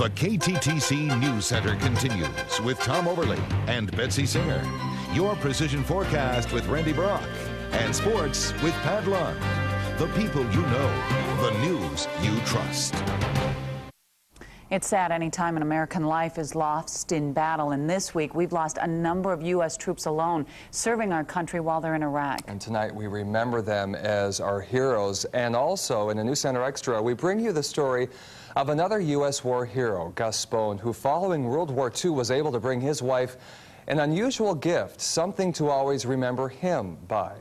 The KTTC News Center continues with Tom Overley and Betsy Singer. Your precision forecast with Randy Brock. And sports with Pat Lund. The people you know, the news you trust. It's sad any time an American life is lost in battle, and this week we've lost a number of U.S. troops alone serving our country while they're in Iraq. And tonight we remember them as our heroes. And also in a News Center Extra, we bring you the story of another U.S. war hero, Gus Spohn, who following World War II was able to bring his wife an unusual gift, something to always remember him by.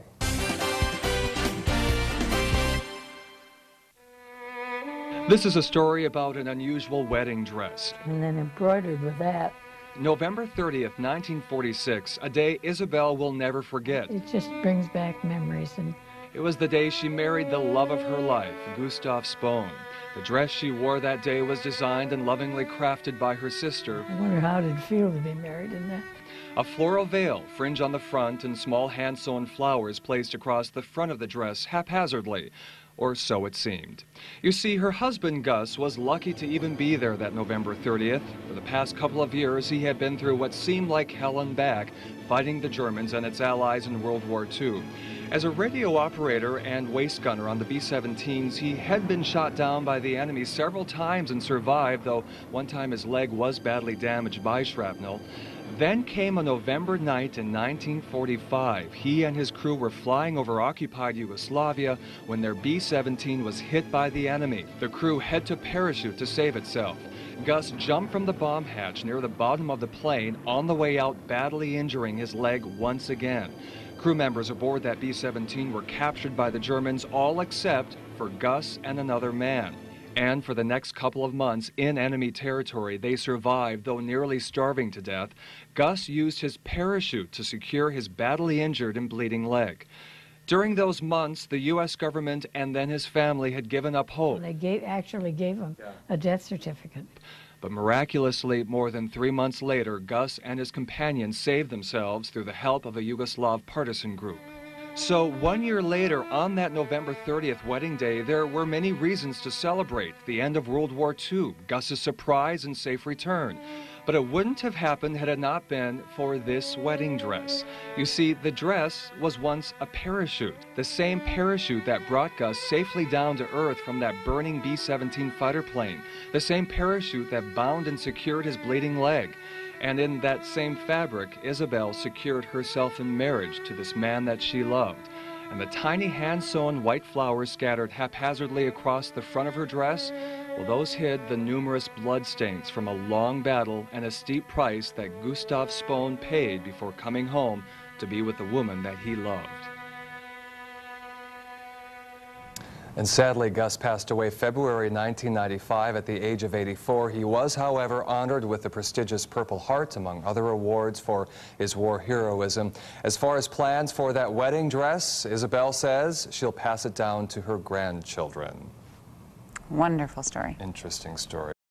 This is a story about an unusual wedding dress. And then embroidered with that. November 30th, 1946, a day Isabel will never forget. It just brings back memories. And it was the day she married the love of her life, Gustav Spohn. The dress she wore that day was designed and lovingly crafted by her sister. I wonder how it would feel to be married in that. A floral veil, fringe on the front, and small hand-sewn flowers placed across the front of the dress haphazardly. Or so it seemed. You see, her husband, Gus, was lucky to even be there that November 30th. For the past couple of years, he had been through what seemed like hell and back, fighting the Germans and its allies in World War II. As a radio operator and waist gunner on the B-17s, he had been shot down by the enemy several times and survived, though one time his leg was badly damaged by shrapnel. Then came a November night in 1945. He and his crew were flying over occupied Yugoslavia when their B-17 was hit by the enemy. The crew had to parachute to save itself. Gus jumped from the bomb hatch near the bottom of the plane, on the way out badly injuring his leg once again. Crew members aboard that B-17 were captured by the Germans, all except for Gus and another man. And for the next couple of months in enemy territory, they survived, though nearly starving to death. Gus used his parachute to secure his badly injured and bleeding leg. During those months, the U.S. government and then his family had given up hope. They actually gave him a death certificate. But miraculously, more than 3 months later, Gus and his companions saved themselves through the help of a Yugoslav partisan group. So 1 year later, on that November 30th wedding day, there were many reasons to celebrate the end of World War II, Gus's surprise and safe return. But it wouldn't have happened had it not been for this wedding dress. You see, the dress was once a parachute, the same parachute that brought Gus safely down to earth from that burning B-17 fighter plane, the same parachute that bound and secured his bleeding leg. And in that same fabric, Isabel secured herself in marriage to this man that she loved. And the tiny hand-sewn white flowers scattered haphazardly across the front of her dress, well, those hid the numerous bloodstains from a long battle and a steep price that Gustav Spohn paid before coming home to be with the woman that he loved. And sadly, Gus passed away February 1995 at the age of 84. He was, however, honored with the prestigious Purple Heart, among other awards for his war heroism. As far as plans for that wedding dress, Isabel says she'll pass it down to her grandchildren. Wonderful story. Interesting story.